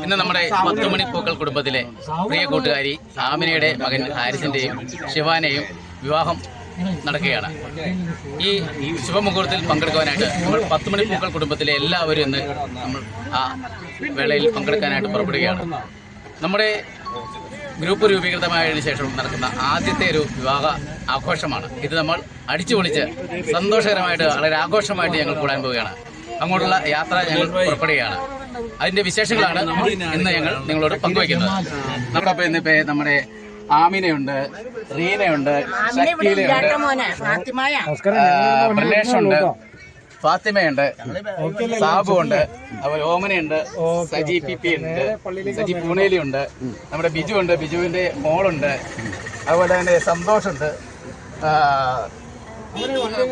ഇന്ന് നമ്മുടെ 10 മണിപ്പൂക്കൾ കുടുംബത്തിലെ പ്രിയ കൂട്ടുകാരി ആമിനയുടെ മകൻ ഹാരിസിന്റെയും ശിവാനെയും വിവാഹം നടക്കുകയാണ്. ഈ ശുഭമുഹൂർത്തത്തിൽ പങ്കെടുക്കുവാനായിട്ട് നമ്മൾ 10 മണിപ്പൂക്കൾ കുടുംബത്തിലെ എല്ലാവരും ഇന്ന് നമ്മൾ ആ വേളയിൽ പങ്കെടുക്കാനായിട്ട് പുറപ്പെടുകയാണ്. നമ്മുടെ ഗ്രൂപ്പ് രൂപീകൃതമായതിനു ശേഷം നടക്കുന്ന ആദ്യത്തെ ഒരു വിവാഹ ആഘോഷമാണ് ഇത്. നമ്മൾ അടിച്ചു പൊളിച്ച് സന്തോഷകരമായിട്ട് വളരെ ആഘോഷമായിട്ട് ഞങ്ങൾ കൂടാൻ പോവുകയാണ്. അങ്ങോട്ടുള്ള യാത്ര ഞങ്ങൾ പുറപ്പെടുകയാണ്. അതിന്റെ വിശേഷങ്ങളാണ് ഇന്ന് ഞങ്ങൾ നിങ്ങളോട് പങ്കുവയ്ക്കുന്നത്. നമ്മളൊപ്പം ഇന്നിപ്പോ നമ്മുടെ ആമിനയുണ്ട്, റീനയുണ്ട്, ഷക്കീലയുണ്ട്, പ്രനേഷുണ്ട്, ഫാത്തിമയുണ്ട്, സാബുണ്ട്, അതുപോലെ ഓമനയുണ്ട്, സജി പിപി ഉണ്ട്, സജി പൂണേലിയുണ്ട്, നമ്മുടെ ബിജു ഉണ്ട്, ബിജുവിന്റെ മോളുണ്ട്, അതുപോലെ തന്നെ സന്തോഷുണ്ട്,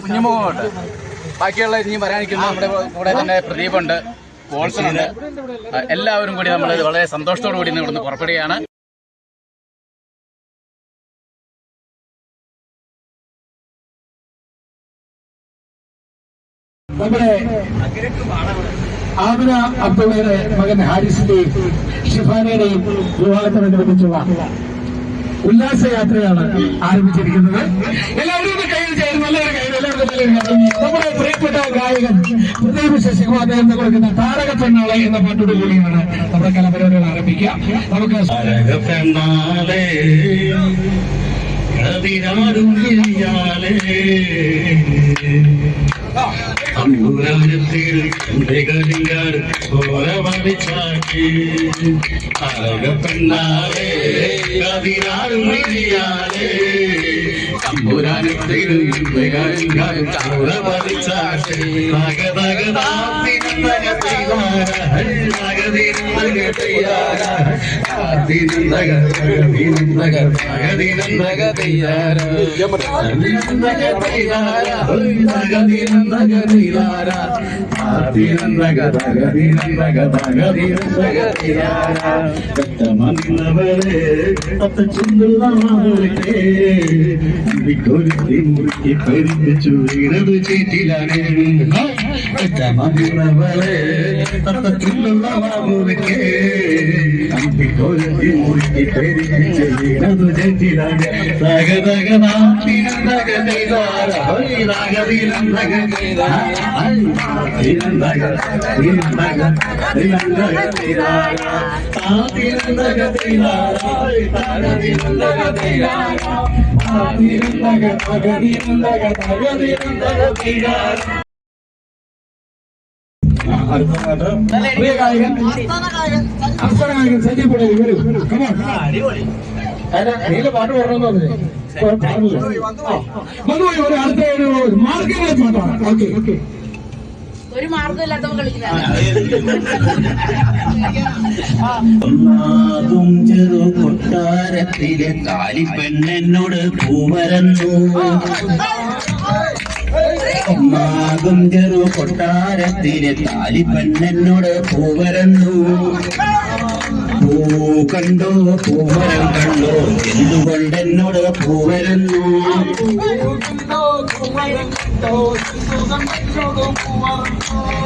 കുഞ്ഞുമുഖമുണ്ട്. ബാക്കിയുള്ള ഇനിയും വരാനിരിക്കുന്ന നമ്മുടെ കൂടെ തന്നെ പ്രദീപുണ്ട്, പോൾസണുണ്ട്. എല്ലാവരും കൂടി നമ്മൾ വളരെ സന്തോഷത്തോടു കൂടി ഇവിടുന്ന് പുറപ്പെടുകയാണ്. നമ്മുടെ ആമിന അബ്ദുള്ളയുടെ മകൻ ഹാരിസിന്റെയും ഷിഫാനയുടെയും വിവാഹത്തോടനുബന്ധിച്ചുള്ള ഉല്ലാസയാത്രയാണ് ആരംഭിച്ചിരിക്കുന്നത്. എല്ലാവരും കയ്യിൽ ചേർന്ന് നല്ലൊരു കയ്യിൽ നമ്മുടെ പ്രിയപ്പെട്ട ഗായകൻ പ്രദീപ് ശശികുമാർ നേർന്ന് കൊടുക്കുന്ന താരക പെണ്ണാളെ എന്ന പാട്ടോട് കൂടിയാണ് നമ്മുടെ കലാപരിപാടികൾ ആരംഭിക്കുക. നമുക്ക് അമ്പുരാനത്തിൽ ഉടകളിൽ ഓരമടിച്ചാക്കി അഴകപ്പെണ്ണാലേ കതിരാറുമിയാലേ അമ്പുരാനത്തിൽ ഓരമടിച്ചാക്കി മുറുക്കി പരിപ്പിച്ചു ഇടതു ചേറ്റിലാണ് മുറുക്കി പരിപ്പിച്ചു ഇടതു ചേറ്റിലാണ് പ്രിയ ഗായകൻ അഫ്സർ ഗായകൻ സജി പുള്ളി വരൂ. നീല പാട്ട് പറഞ്ഞോ വന്നുപോയി. ഒരു അടുത്ത ഒരു മാർഗങ്ങളെ പാട്ടാണ്. Okay okay. ഒരു മാർഗമില്ലാത്തവ കളിക്കില്ല. ഒന്നാകും ചെറു കൊട്ടാരത്തിലെ കാലിപ്പെണ്ണെന്നോട് പൂവരന്നു. ഒന്നാകും ചെറു കൊട്ടാരത്തിലെ താലിപ്പെണ്ണെന്നോട് പൂവരന്നു. പൂ കണ്ടോ പൂവരം കണ്ടോ എന്തുകൊണ്ടെന്നോട് പൂവരന്നു.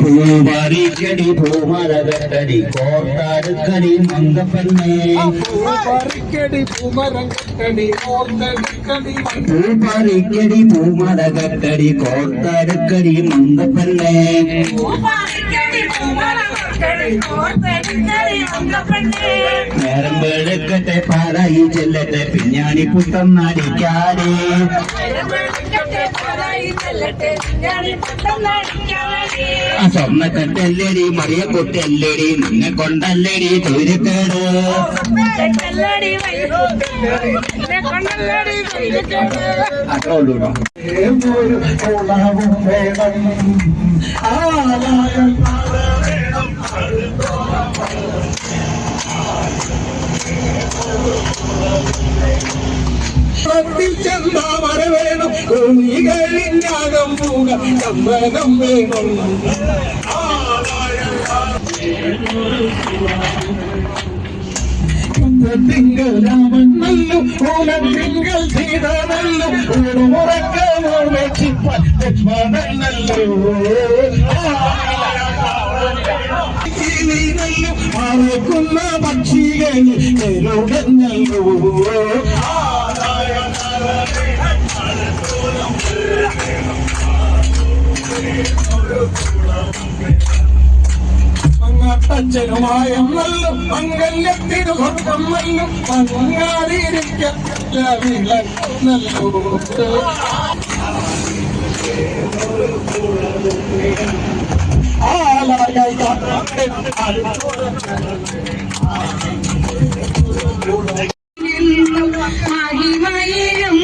പൂവാരിക്കടി പൂമരകട്ടടി കോർത്താടുക്കടി മങ്കപ്പെണ്ണേ. പൂവാരിക്കടി പൂമരകട്ടടി കോർത്താടുക്കടി മങ്കപ്പെണ്ണേ. നേരം വെളുക്കട്ടെ പാറായി ചെല്ലട്ടെ പിഞ്ഞാണി പുത്തം നടിക്കാനേ. സ്വർണ്ണക്കെട്ടല്ലേടി മറിയ കൊട്ടല്ലേടി നിന്നെ കൊണ്ടല്ലേടി തൊഴിലേട്. അത്രയുള്ളൂ. ചെന്താമര വേണം കുഞ്ഞികളിഞ്ഞാകം പൂക ചമ്മനം വേണം. തിങ്കൾ രാമൻ നല്ലു ഓണത്തിങ്കൾ സീത നല്ലു ഊണുറക്കമോ വെച്ചിപ്പൻ ലക്ഷ്മണൻ നല്ലു. പറക്കുന്നല്ലോ പറക്കുന്ന പക്ഷികൾ എരുടഞ്ഞല്ലോ മങ്ങാട്ടച്ഛനുമായ നല്ല മംഗല്യത്തിനു സ്വന്തം നല്ല മങ്ങാതിരിക്കല്ലോ മഹിമയിലും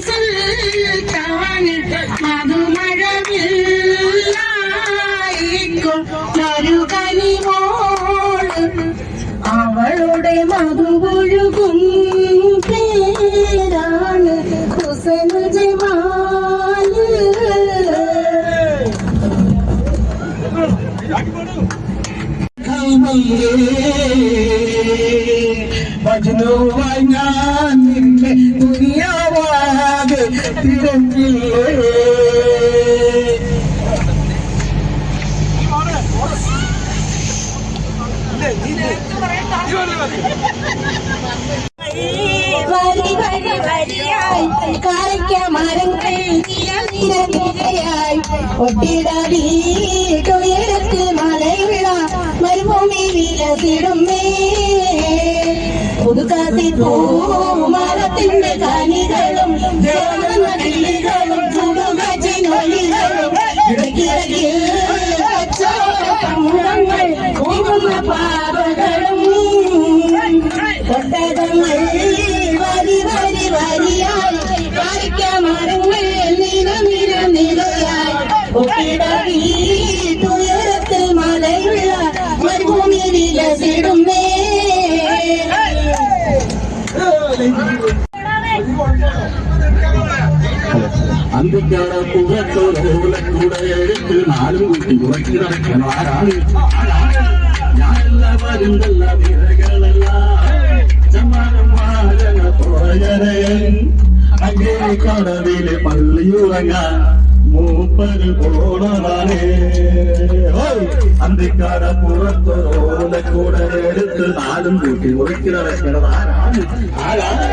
സുൽത്താൻ മധുമഴവില്ലായിക്കും ഒരു കനിമോള് അവളുടെ മധുപൊഴുകും പേരാണ് ഹുസൈൻ ജമാല് ഭജനുവായി ഞാൻ നിന്നെ ദുനിയാവാകെ തിരക്കില്ലേ വരി വരി വരിയായി കായ്ക്ക മരങ്ങൾ നിര നിര നിരയായി ഒട്ടിടാടി ഉയരത്തിൽ മലവിള മരുഭൂമി വിലസിടുമേ പുതുക്കാത്തി പൂമരത്തിന്റെ കനികളും കിളികളും ചുടുകാച്ചിനൊലികളും ഇടയ്ക്കിടയ്ക്കിൽ കച്ചവടങ്ങൾ പോകുന്ന പാതകളും ഒട്ടകങ്ങൾ വരി വരി വരിയായി കായ്ക്ക മരങ്ങൾ നിര നിര നിരയായി ഒട്ടിടാടി ഉയരത്തിൽ മലയുള്ള മരുഭൂമി വിലസിടുമേ അന്തിക്കാട പുറത്തോടെ എഴുത്ത് നാലും കൂട്ടി ഉറക്കി നടക്കണം ആരാണ് ഞാനെല്ലാം വരുന്നല്ല വിരകളല്ല ചമ്മാനം വാഴന തോഴരയൻ അങ്ങേ കടവിലെ പള്ളിയുറങ്ങാൻ മൂപ്പര് പോണതാണ് അന്തിക്കാട പുറത്തോടെ കൂടെ എടുത്ത് നാലും കൂട്ടി ഉറക്കി നടക്കണം ആരാണ്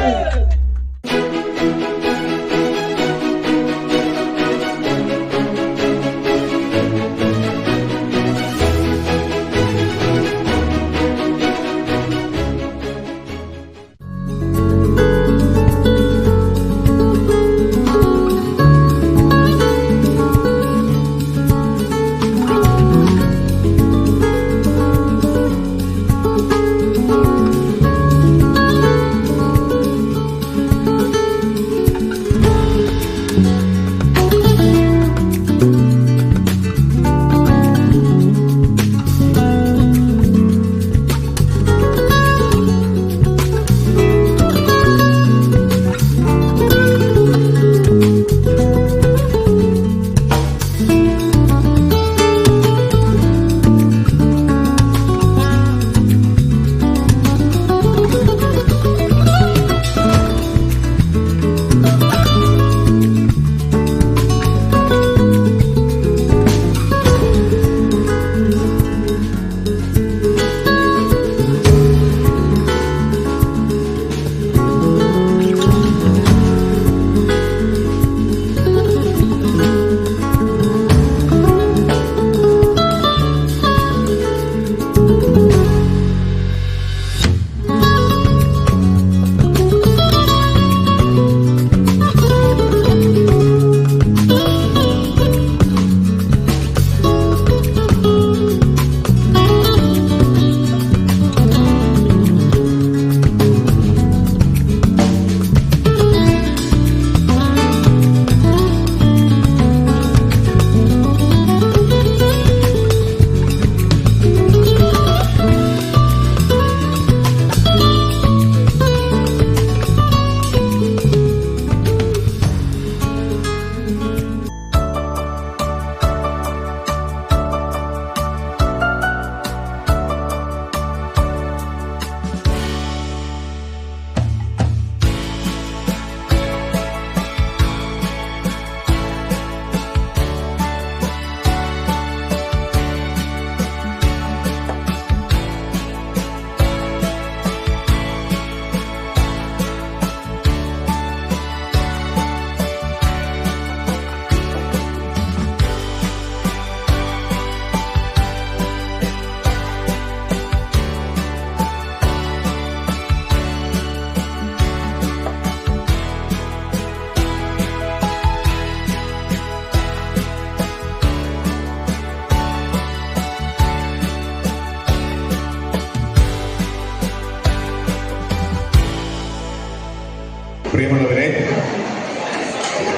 പ്രിയമുള്ളവരെ,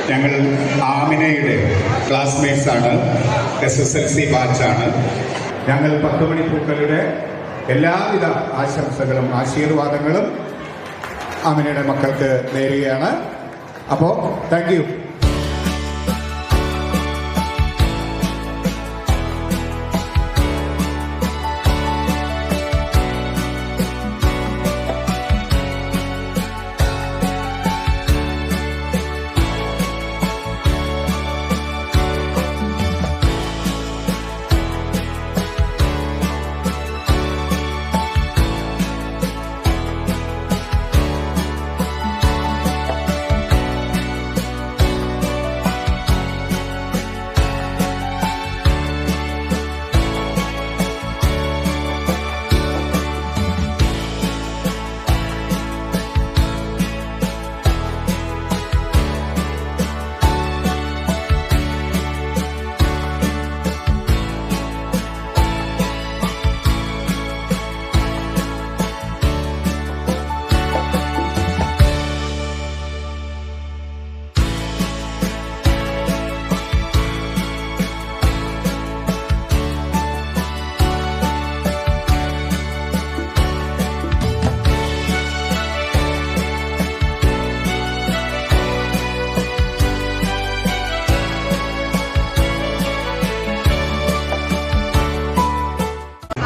ഞങ്ങൾ ആമിനയുടെ ക്ലാസ്മേറ്റ്സ് ആണ്, SSLC ബാച്ചാണ്. ഞങ്ങൾ 10 മണി പൂക്കളുടെ എല്ലാവിധ ആശംസകളും ആശീർവാദങ്ങളും ആമിനയുടെ മക്കൾക്ക് നേരുകയാണ്. അപ്പോൾ താങ്ക് യു.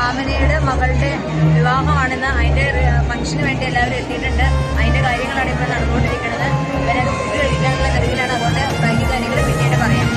ആമിനയുടെ മകളുടെ വിവാഹമാണെന്ന് അതിന്റെ ഫംഗ്ഷന് വേണ്ടി എല്ലാവരും എത്തിയിട്ടുണ്ട്. അതിന്റെ കാര്യങ്ങളാണ് ഇപ്പോൾ നടന്നുകൊണ്ടിരിക്കുന്നത്. ഇവരത് ഫുഡ് കഴിക്കാനുള്ള തിരക്കിലാണ്. അതുകൊണ്ട് ബാക്കി കാര്യങ്ങൾ പിന്നീട് പറയാം.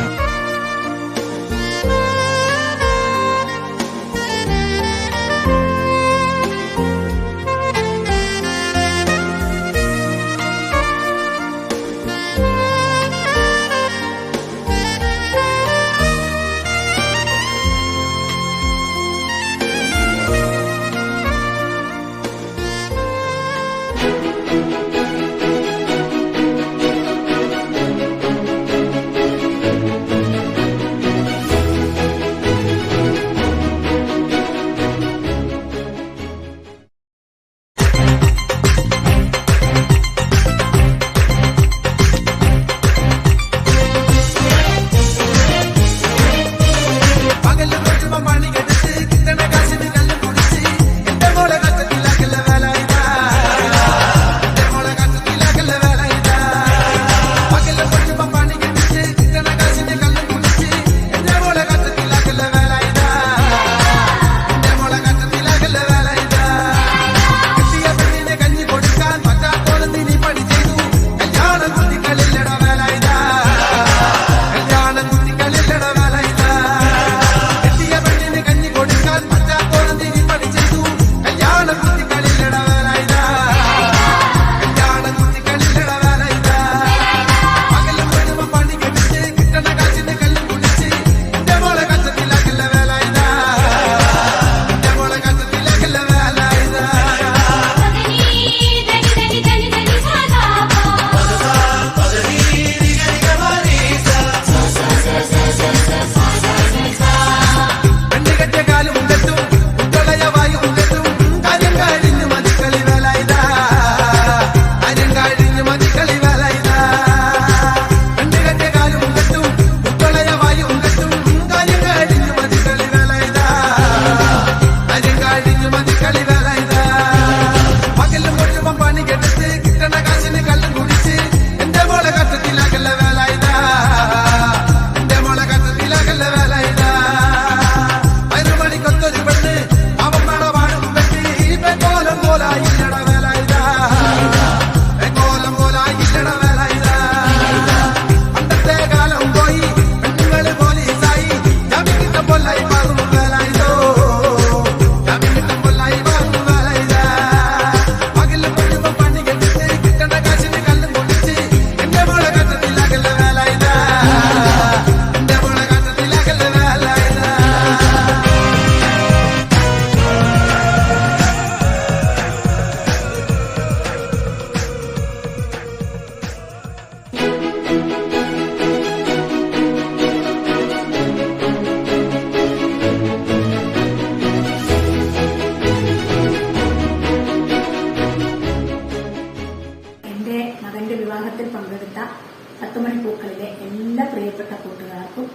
പങ്കെടുത്ത 10 മണിപ്പൂക്കളിലെ എല്ലാ പ്രിയപ്പെട്ട കൂട്ടുകാർക്കും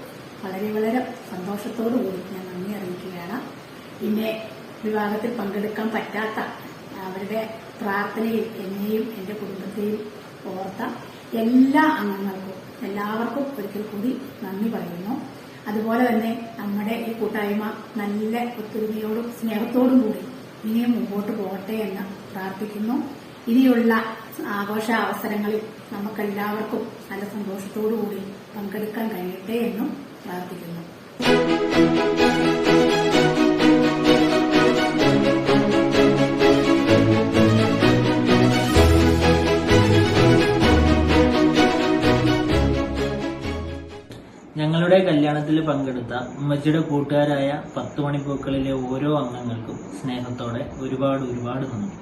വളരെ വളരെ സന്തോഷത്തോടുകൂടി ഞാൻ നന്ദി അറിയിക്കുകയാണ്. പിന്നെ വിവാഹത്തിൽ പങ്കെടുക്കാൻ പറ്റാത്ത അവരുടെ പ്രാർത്ഥനയിൽ എന്നെയും എൻ്റെ കുടുംബത്തെയും ഓർത്ത എല്ലാ അംഗങ്ങൾക്കും എല്ലാവർക്കും ഒരിക്കൽ കൂടി നന്ദി പറയുന്നു. അതുപോലെ തന്നെ നമ്മുടെ ഈ കൂട്ടായ്മ നല്ല ഒത്തൊരുമയോടും സ്നേഹത്തോടും കൂടി ഇനിയും മുമ്പോട്ട് പോകട്ടെ എന്ന് പ്രാർത്ഥിക്കുന്നു. ഇനിയുള്ള ആഘോഷ അവസരങ്ങളിൽ നമുക്കെല്ലാവർക്കും നല്ല സന്തോഷത്തോടുകൂടി പങ്കെടുക്കാൻ കഴിയട്ടെ എന്നും പ്രാർത്ഥിക്കുന്നു. ഞങ്ങളുടെ കല്യാണത്തിൽ പങ്കെടുത്ത ഉമ്മച്ചിയുടെ കൂട്ടുകാരായ 10 മണിപ്പൂക്കളിലെ ഓരോ അംഗങ്ങൾക്കും സ്നേഹത്തോടെ ഒരുപാട് നന്ദി.